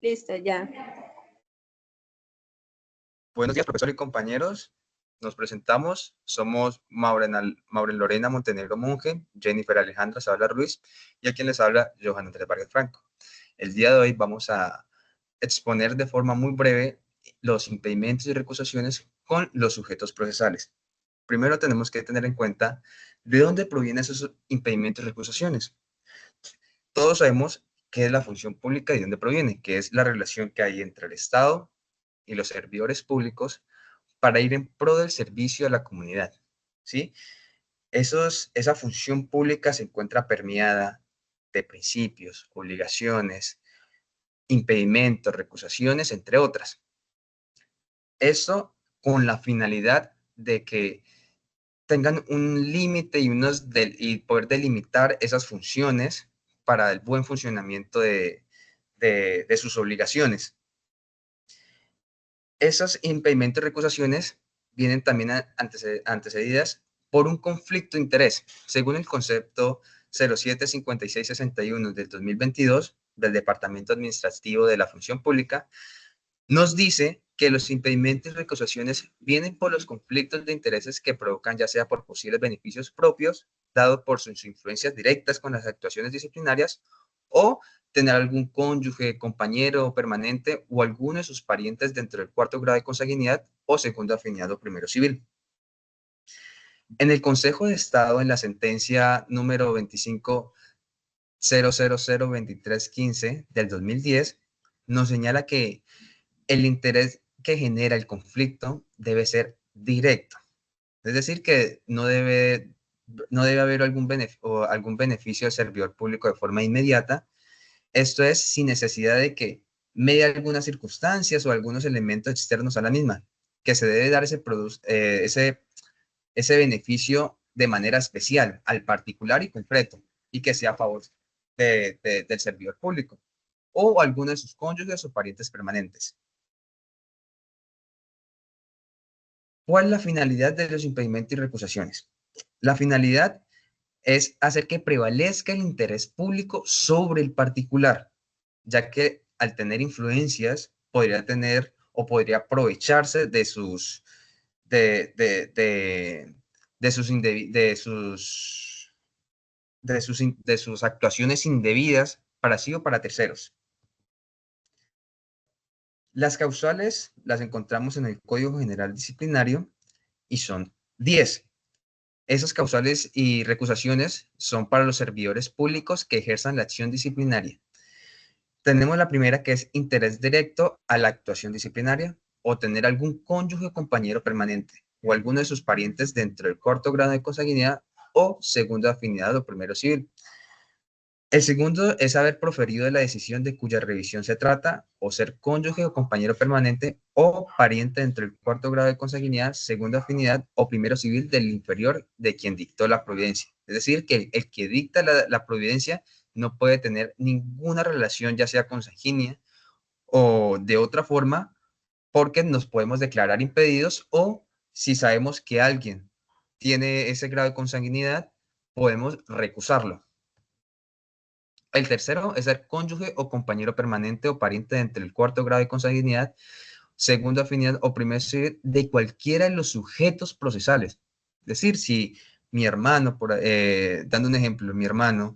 Listo, ya. Buenos días, profesor y compañeros. Nos presentamos. Somos Mauren Lorena Montenegro Monge, Jennifer Alejandra Zabala Ruiz y a quien les habla Johan Andrés Vargas Franco. El día de hoy vamos a exponer de forma muy breve los impedimentos y recusaciones con los sujetos procesales. Primero tenemos que tener en cuenta de dónde provienen esos impedimentos y recusaciones. Todos sabemos qué es la función pública y de dónde proviene, que es la relación que hay entre el Estado y los servidores públicos para ir en pro del servicio a la comunidad, ¿sí? Esa función pública se encuentra permeada de principios, obligaciones, impedimentos, recusaciones, entre otras. Esto con la finalidad de que tengan un límite y poder delimitar esas funciones para el buen funcionamiento de sus obligaciones. Esos impedimentos y recusaciones vienen también antecedidas por un conflicto de interés, según el concepto 075661 del 2022 del Departamento Administrativo de la Función Pública. Nos dice que los impedimentos y recusaciones vienen por los conflictos de intereses que provocan, ya sea por posibles beneficios propios, dado por sus influencias directas con las actuaciones disciplinarias, o tener algún cónyuge, compañero permanente o alguno de sus parientes dentro del cuarto grado de consanguinidad o segundo afinidad o primero civil. En el Consejo de Estado, en la sentencia número 25.0002315 del 2010, nos señala que el interés que genera el conflicto debe ser directo. Es decir, que no debe haber algún beneficio al servidor público de forma inmediata. Esto es sin necesidad de que medie algunas circunstancias o algunos elementos externos a la misma, que se debe dar ese beneficio de manera especial al particular y concreto y que sea a favor del servidor público o alguno de sus cónyuges o parientes permanentes. ¿Cuál es la finalidad de los impedimentos y recusaciones? La finalidad es hacer que prevalezca el interés público sobre el particular, ya que al tener influencias podría tener o podría aprovecharse de sus actuaciones indebidas para sí o para terceros. Las causales las encontramos en el Código General Disciplinario y son 10. Esas causales y recusaciones son para los servidores públicos que ejerzan la acción disciplinaria. Tenemos la primera, que es interés directo a la actuación disciplinaria o tener algún cónyuge o compañero permanente o alguno de sus parientes dentro del cuarto grado de consanguinidad o segunda afinidad o primero civil. El segundo es haber proferido la decisión de cuya revisión se trata o ser cónyuge o compañero permanente o pariente dentro del cuarto grado de consanguinidad, segunda afinidad o primero civil del inferior de quien dictó la providencia. Es decir, que el que dicta la providencia no puede tener ninguna relación, ya sea consanguínea o de otra forma, porque nos podemos declarar impedidos, o si sabemos que alguien tiene ese grado de consanguinidad, podemos recusarlo. El tercero es ser cónyuge o compañero permanente o pariente entre el cuarto grado de consanguinidad, segunda afinidad o primer civil de cualquiera de los sujetos procesales. Es decir, si mi hermano, dando un ejemplo, mi hermano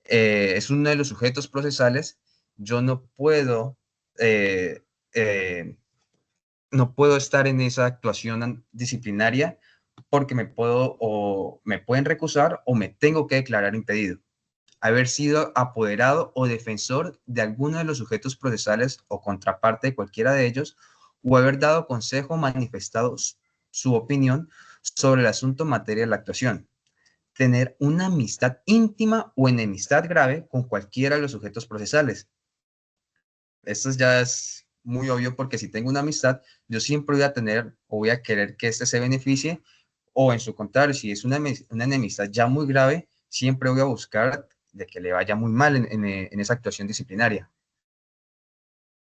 es uno de los sujetos procesales, yo no puedo estar en esa actuación disciplinaria porque me pueden recusar o me tengo que declarar impedido. Haber sido apoderado o defensor de alguno de los sujetos procesales o contraparte de cualquiera de ellos, o haber dado consejo o manifestado su opinión sobre el asunto en materia de la actuación. Tener una amistad íntima o enemistad grave con cualquiera de los sujetos procesales. Esto ya es muy obvio, porque si tengo una amistad, yo siempre voy a tener o voy a querer que éste se beneficie, o en su contrario, si es una enemistad ya muy grave, siempre voy a buscar de que le vaya muy mal en esa actuación disciplinaria.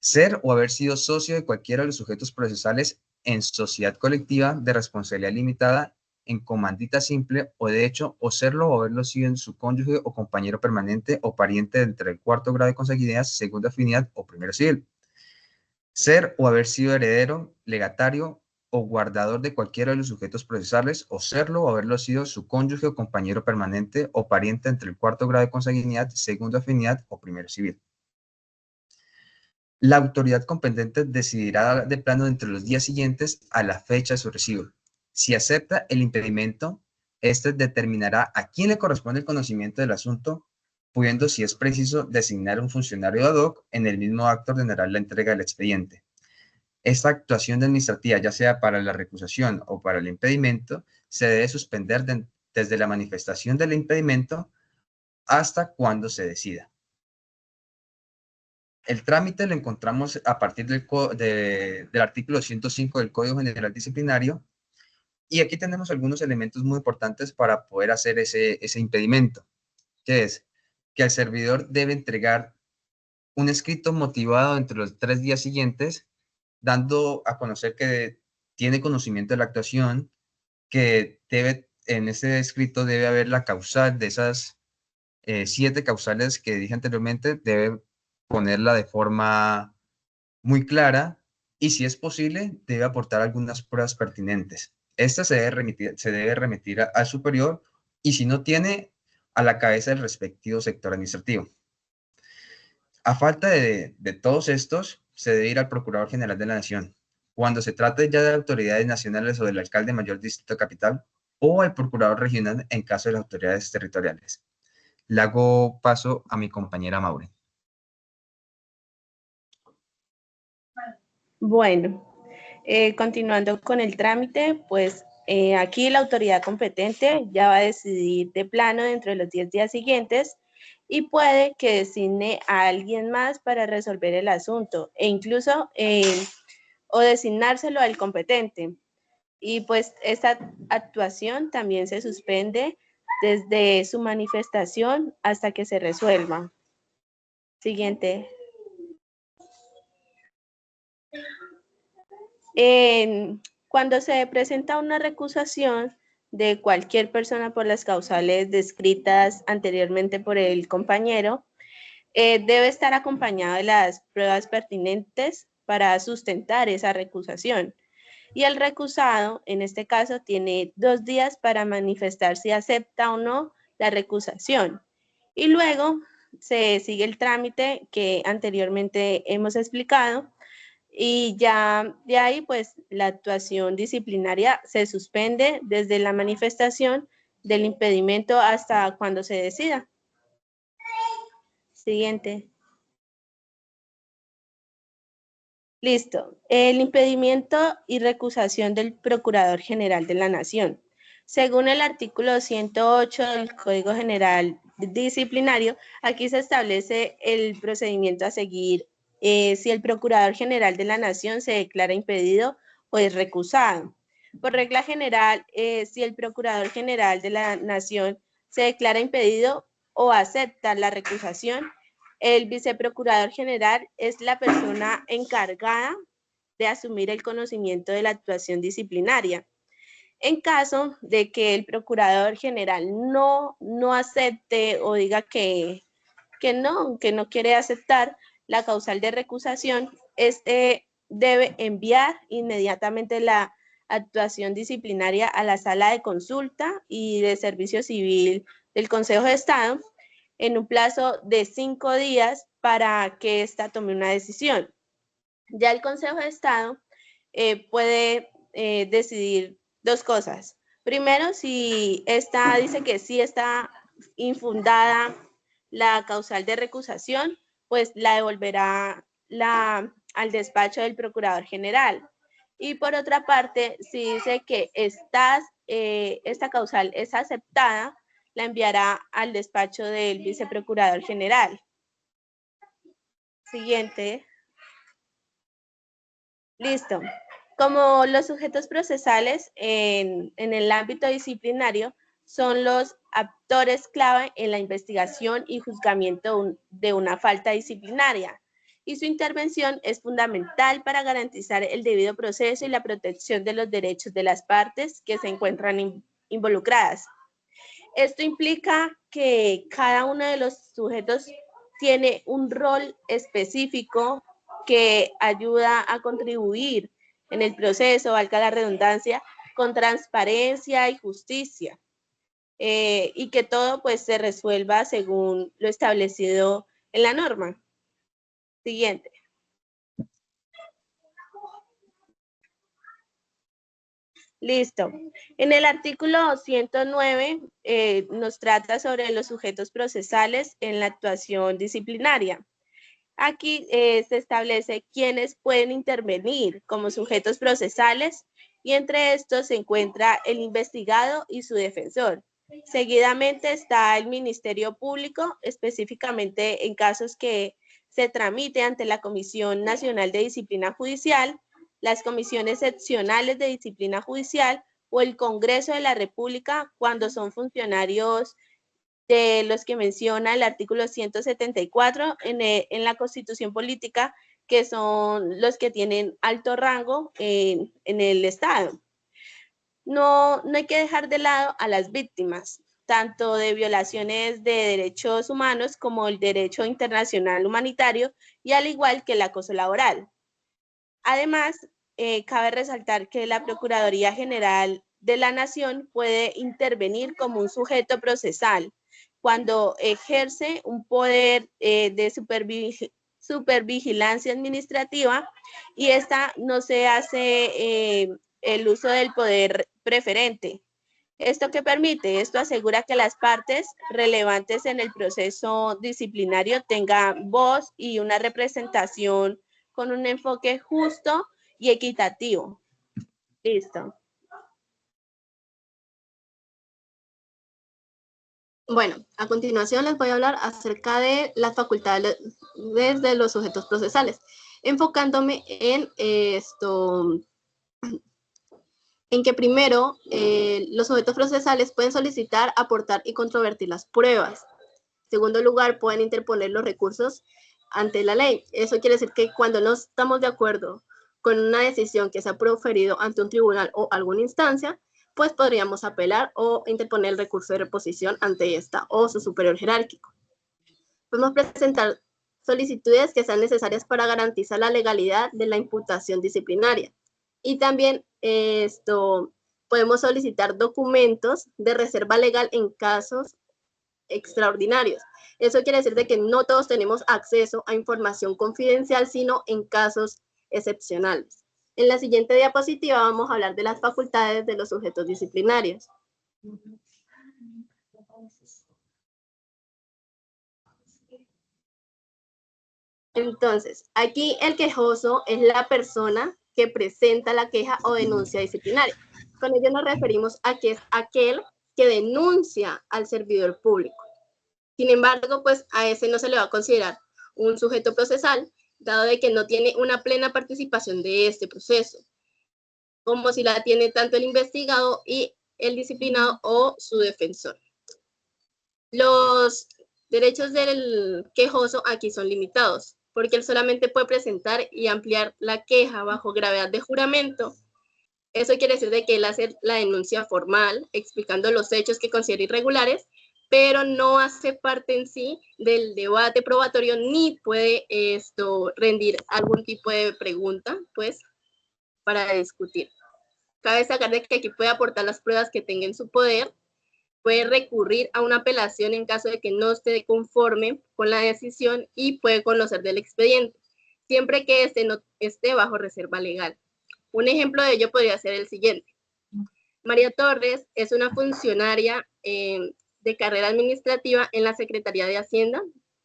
Ser o haber sido socio de cualquiera de los sujetos procesales en sociedad colectiva de responsabilidad limitada, en comandita simple o de hecho, o serlo o haberlo sido en su cónyuge o compañero permanente o pariente entre el cuarto grado de consanguinidad, segunda afinidad o primero civil. ser o haber sido heredero, legatario o guardador de cualquiera de los sujetos procesales, o serlo o haberlo sido su cónyuge o compañero permanente o pariente entre el cuarto grado de consanguinidad, segundo afinidad o primero civil. La autoridad competente decidirá de plano entre los días siguientes a la fecha de su recibo. Si acepta el impedimento, este determinará a quién le corresponde el conocimiento del asunto, pudiendo, si es preciso, designar un funcionario ad hoc en el mismo acto ordenará la entrega del expediente. Esta actuación administrativa, ya sea para la recusación o para el impedimento, se debe suspender desde la manifestación del impedimento hasta cuando se decida. El trámite lo encontramos a partir del artículo 105 del Código General Disciplinario, y aquí tenemos algunos elementos muy importantes para poder hacer ese impedimento, que es que el servidor debe entregar un escrito motivado entre los 3 días siguientes, dando a conocer que tiene conocimiento de la actuación, que en ese escrito debe haber la causal de esas 7 causales que dije anteriormente, debe ponerla de forma muy clara, y si es posible, debe aportar algunas pruebas pertinentes. Esta se debe remitir al superior, y si no tiene, a la cabeza del respectivo sector administrativo. A falta de todos estos, se debe ir al Procurador General de la Nación, cuando se trate ya de autoridades nacionales o del alcalde mayor distrito capital, o al Procurador Regional en caso de las autoridades territoriales. Le hago paso a mi compañera Maure. Bueno, continuando con el trámite, pues aquí la autoridad competente ya va a decidir de plano dentro de los 10 días siguientes, y puede que designe a alguien más para resolver el asunto, e incluso o designárselo al competente. Y pues esta actuación también se suspende desde su manifestación hasta que se resuelva. Siguiente. Cuando se presenta una recusación de cualquier persona por las causales descritas anteriormente por el compañero, debe estar acompañado de las pruebas pertinentes para sustentar esa recusación. Y el recusado, en este caso, tiene 2 días para manifestar si acepta o no la recusación. Y luego se sigue el trámite que anteriormente hemos explicado, y ya de ahí pues la actuación disciplinaria se suspende desde la manifestación del impedimento hasta cuando se decida. Siguiente. Listo. El impedimento y recusación del Procurador General de la Nación. Según el artículo 108 del Código General Disciplinario, aquí se establece el procedimiento a seguir si el Procurador General de la Nación se declara impedido o es recusado. Por regla general, si el Procurador General de la Nación se declara impedido o acepta la recusación, el viceprocurador general es la persona encargada de asumir el conocimiento de la actuación disciplinaria. En caso de que el procurador general no acepte o diga que no quiere aceptar la causal de recusación, este debe enviar inmediatamente la actuación disciplinaria a la sala de consulta y de servicio civil del Consejo de Estado en un plazo de 5 días para que ésta tome una decisión. Ya el Consejo de Estado puede decidir 2 cosas. Primero, si esta dice que sí está infundada la causal de recusación, pues la devolverá al despacho del Procurador General. Y por otra parte, si dice que esta causal es aceptada, la enviará al despacho del Viceprocurador General. Siguiente. Listo. Como los sujetos procesales en el ámbito disciplinario son los actores clave en la investigación y juzgamiento de una falta disciplinaria, y su intervención es fundamental para garantizar el debido proceso y la protección de los derechos de las partes que se encuentran involucradas. Esto implica que cada uno de los sujetos tiene un rol específico que ayuda a contribuir en el proceso, valga la redundancia, con transparencia y justicia, y que todo pues se resuelva según lo establecido en la norma. Siguiente. Listo. En el artículo 109 nos trata sobre los sujetos procesales en la actuación disciplinaria. Aquí se establece quiénes pueden intervenir como sujetos procesales y entre estos se encuentra el investigado y su defensor. Seguidamente está el Ministerio Público, específicamente en casos que se tramite ante la Comisión Nacional de Disciplina Judicial, las comisiones seccionales de disciplina judicial o el Congreso de la República cuando son funcionarios de los que menciona el artículo 174 en la Constitución Política, que son los que tienen alto rango en el Estado. No hay que dejar de lado a las víctimas, tanto de violaciones de derechos humanos como el derecho internacional humanitario y al igual que el acoso laboral. Además, cabe resaltar que la Procuraduría General de la Nación puede intervenir como un sujeto procesal cuando ejerce un poder de supervigilancia administrativa y esta no se hace el uso del poder preferente. ¿Esto qué permite? Esto asegura que las partes relevantes en el proceso disciplinario tengan voz y una representación con un enfoque justo y equitativo. Listo. Bueno, a continuación les voy a hablar acerca de las facultades de los sujetos procesales, enfocándome en en que primero los sujetos procesales pueden solicitar, aportar y controvertir las pruebas. En segundo lugar, pueden interponer los recursos ante la ley. Eso quiere decir que cuando no estamos de acuerdo con una decisión que se ha proferido ante un tribunal o alguna instancia, pues podríamos apelar o interponer el recurso de reposición ante esta o su superior jerárquico. Podemos presentar solicitudes que sean necesarias para garantizar la legalidad de la imputación disciplinaria. Y también podemos solicitar documentos de reserva legal en casos extraordinarios. Eso quiere decir de que no todos tenemos acceso a información confidencial, sino en casos excepcionales. En la siguiente diapositiva vamos a hablar de las facultades de los sujetos disciplinarios. Entonces, aquí el quejoso es la persona que presenta la queja o denuncia disciplinaria. Con ello nos referimos a que es aquel que denuncia al servidor público. Sin embargo, pues a ese no se le va a considerar un sujeto procesal, dado de que no tiene una plena participación de este proceso, como si la tiene tanto el investigado y el disciplinado o su defensor. Los derechos del quejoso aquí son limitados, porque él solamente puede presentar y ampliar la queja bajo gravedad de juramento. Eso quiere decir de que él hace la denuncia formal, explicando los hechos que considera irregulares, pero no hace parte en sí del debate probatorio ni puede rendir algún tipo de pregunta, pues, para discutir. Cabe destacar de que aquí puede aportar las pruebas que tenga en su poder, puede recurrir a una apelación en caso de que no esté conforme con la decisión y puede conocer del expediente, siempre que este no esté bajo reserva legal. Un ejemplo de ello podría ser el siguiente. María Torres es una funcionaria de carrera administrativa en la Secretaría de Hacienda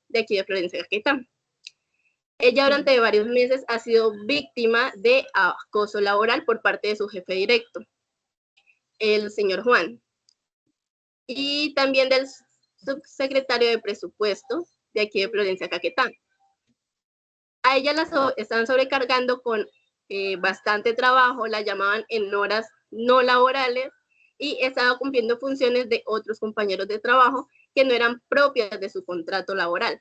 de aquí de Florencia Caquetá. Ella durante varios meses ha sido víctima de acoso laboral por parte de su jefe directo, el señor Juan, y también del subsecretario de presupuesto de aquí de Florencia Caquetá. A ella la están sobrecargando con bastante trabajo, la llamaban en horas no laborales y estaba cumpliendo funciones de otros compañeros de trabajo que no eran propias de su contrato laboral.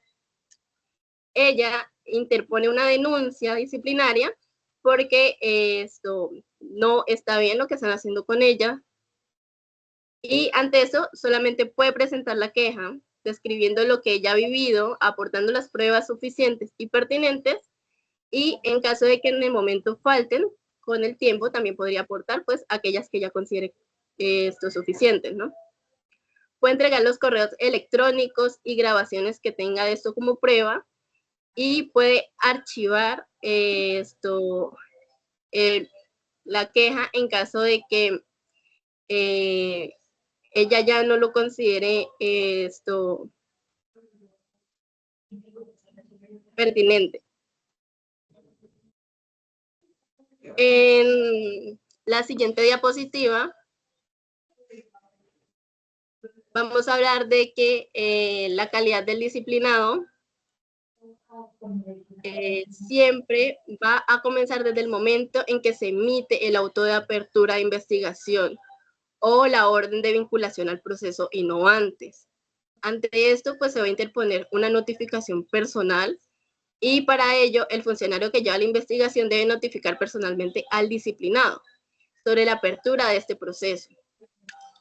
Ella interpone una denuncia disciplinaria porque esto no está bien lo que están haciendo con ella, y ante eso solamente puede presentar la queja describiendo lo que ella ha vivido, aportando las pruebas suficientes y pertinentes y en caso de que en el momento falten, con el tiempo también podría aportar pues aquellas que ya considere esto suficientes, ¿no? Puede entregar los correos electrónicos y grabaciones que tenga de esto como prueba y puede archivar la queja en caso de que ella ya no lo considere pertinente. En la siguiente diapositiva vamos a hablar de que la calidad del disciplinado siempre va a comenzar desde el momento en que se emite el auto de apertura de investigación o la orden de vinculación al proceso y no antes. Ante esto, pues se va a interponer una notificación personal y para ello el funcionario que lleva la investigación debe notificar personalmente al disciplinado sobre la apertura de este proceso.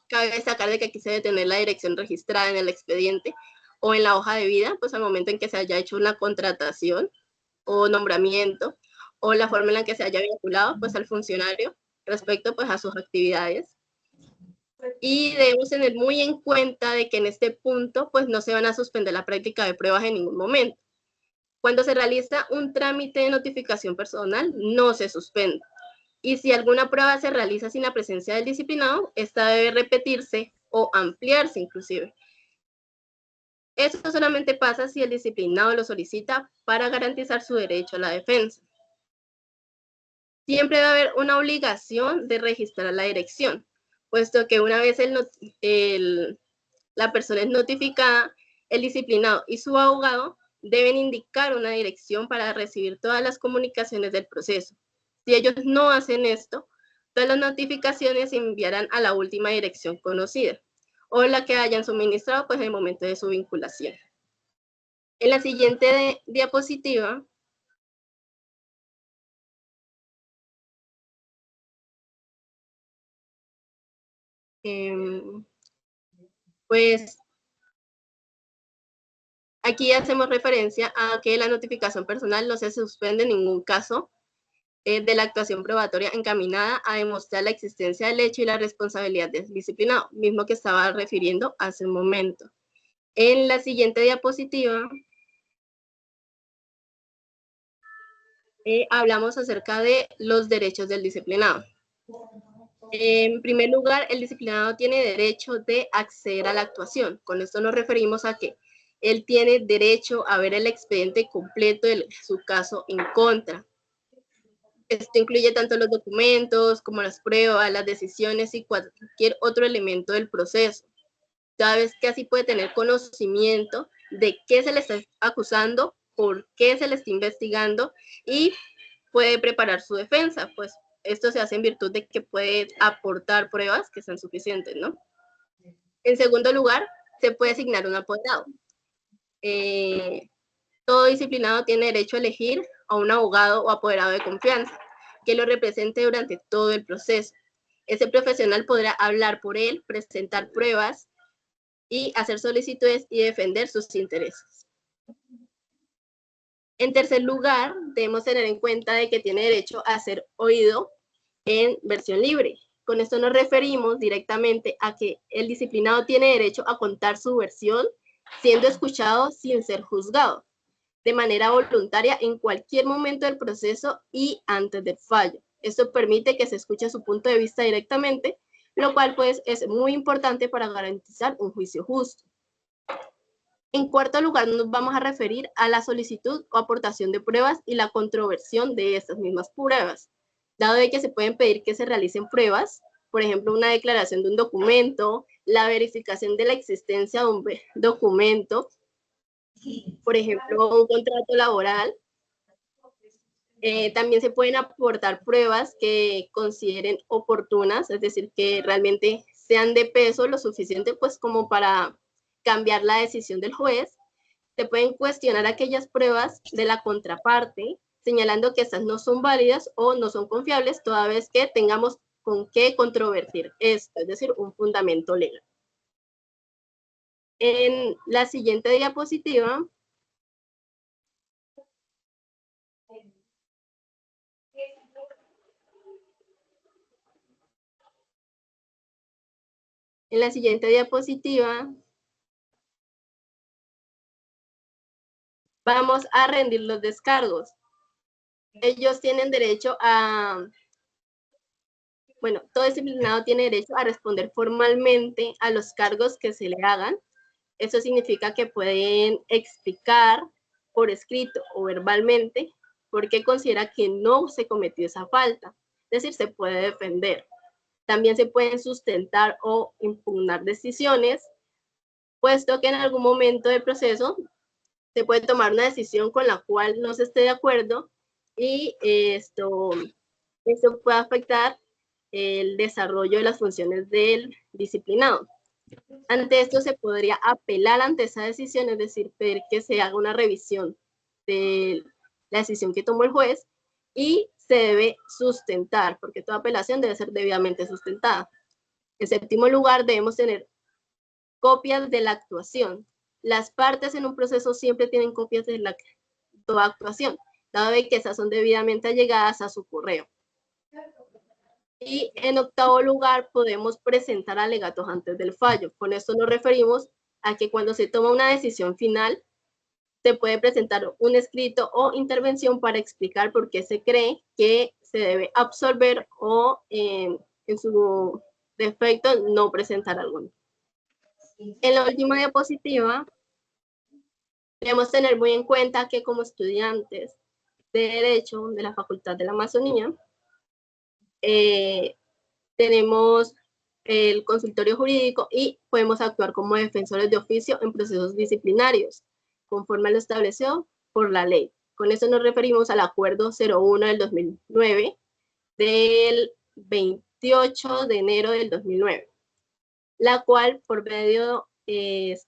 Cabe destacar de que aquí se debe tener la dirección registrada en el expediente o en la hoja de vida, pues al momento en que se haya hecho una contratación o nombramiento, o la forma en la que se haya vinculado pues al funcionario respecto pues a sus actividades. Y debemos tener muy en cuenta de que en este punto pues no se van a suspender la práctica de pruebas en ningún momento. Cuando se realiza un trámite de notificación personal, no se suspende. Y si alguna prueba se realiza sin la presencia del disciplinado, esta debe repetirse o ampliarse inclusive. Esto solamente pasa si el disciplinado lo solicita para garantizar su derecho a la defensa. Siempre debe haber una obligación de registrar la dirección, puesto que una vez la persona es notificada, el disciplinado y su abogado deben indicar una dirección para recibir todas las comunicaciones del proceso. Si ellos no hacen esto, todas las notificaciones se enviarán a la última dirección conocida o la que hayan suministrado pues en el momento de su vinculación. En la siguiente diapositiva pues aquí hacemos referencia a que la notificación personal no se suspende en ningún caso de la actuación probatoria encaminada a demostrar la existencia del hecho y la responsabilidad del disciplinado, mismo que estaba refiriendo hace un momento. En la siguiente diapositiva hablamos acerca de los derechos del disciplinado. En primer lugar, el disciplinado tiene derecho de acceder a la actuación. Con esto nos referimos a que él tiene derecho a ver el expediente completo de su caso en contra. Esto incluye tanto los documentos como las pruebas, las decisiones y cualquier otro elemento del proceso. Cada vez que así puede tener conocimiento de qué se le está acusando, por qué se le está investigando y puede preparar su defensa, pues esto se hace en virtud de que puede aportar pruebas que sean suficientes, ¿no? En segundo lugar, se puede asignar un apoderado. Todo disciplinado tiene derecho a elegir a un abogado o apoderado de confianza que lo represente durante todo el proceso. Ese profesional podrá hablar por él, presentar pruebas y hacer solicitudes y defender sus intereses. En tercer lugar, debemos tener en cuenta de que tiene derecho a ser oído en versión libre. Con esto nos referimos directamente a que el disciplinado tiene derecho a contar su versión siendo escuchado sin ser juzgado, de manera voluntaria en cualquier momento del proceso y antes del fallo. Esto permite que se escuche su punto de vista directamente, lo cual pues es muy importante para garantizar un juicio justo. En cuarto lugar, nos vamos a referir a la solicitud o aportación de pruebas y la controversión de estas mismas pruebas. Dado de que se pueden pedir que se realicen pruebas, por ejemplo, una declaración de un documento, la verificación de la existencia de un documento, por ejemplo, un contrato laboral. También se pueden aportar pruebas que consideren oportunas, es decir, que realmente sean de peso lo suficiente pues como para cambiar la decisión del juez. Se pueden cuestionar aquellas pruebas de la contraparte, señalando que estas no son válidas o no son confiables, toda vez que tengamos con qué controvertir esto, es decir, un fundamento legal. En la siguiente diapositiva En la siguiente diapositiva vamos a rendir los descargos. Ellos tienen derecho a, bueno, todo disciplinado tiene derecho a responder formalmente a los cargos que se le hagan. Eso significa que pueden explicar por escrito o verbalmente por qué considera que no se cometió esa falta. Es decir, se puede defender. También se pueden sustentar o impugnar decisiones, puesto que en algún momento del proceso se puede tomar una decisión con la cual no se esté de acuerdo y esto puede afectar el desarrollo de las funciones del disciplinado. Ante esto se podría apelar ante esa decisión, es decir, pedir que se haga una revisión de la decisión que tomó el juez y se debe sustentar, porque toda apelación debe ser debidamente sustentada. En séptimo lugar, debemos tener copias de la actuación. Las partes en un proceso siempre tienen copias de toda actuación, dado que esas son debidamente allegadas a su correo. Y en octavo lugar, podemos presentar alegatos antes del fallo. Con esto nos referimos a que cuando se toma una decisión final, se puede presentar un escrito o intervención para explicar por qué se cree que se debe absolver o en su defecto no presentar alguno. En la última diapositiva, debemos tener muy en cuenta que como estudiantes de Derecho de la Facultad de la Amazonía, tenemos el consultorio jurídico y podemos actuar como defensores de oficio en procesos disciplinarios, conforme a lo establecido por la ley. Con eso nos referimos al Acuerdo 01 del 2009, del 28 de enero del 2009, la cual por medio de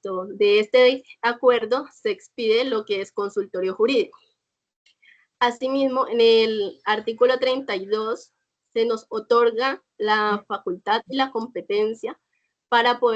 este acuerdo se expide lo que es consultorio jurídico. Asimismo, en el artículo 32 se nos otorga la facultad y la competencia para poder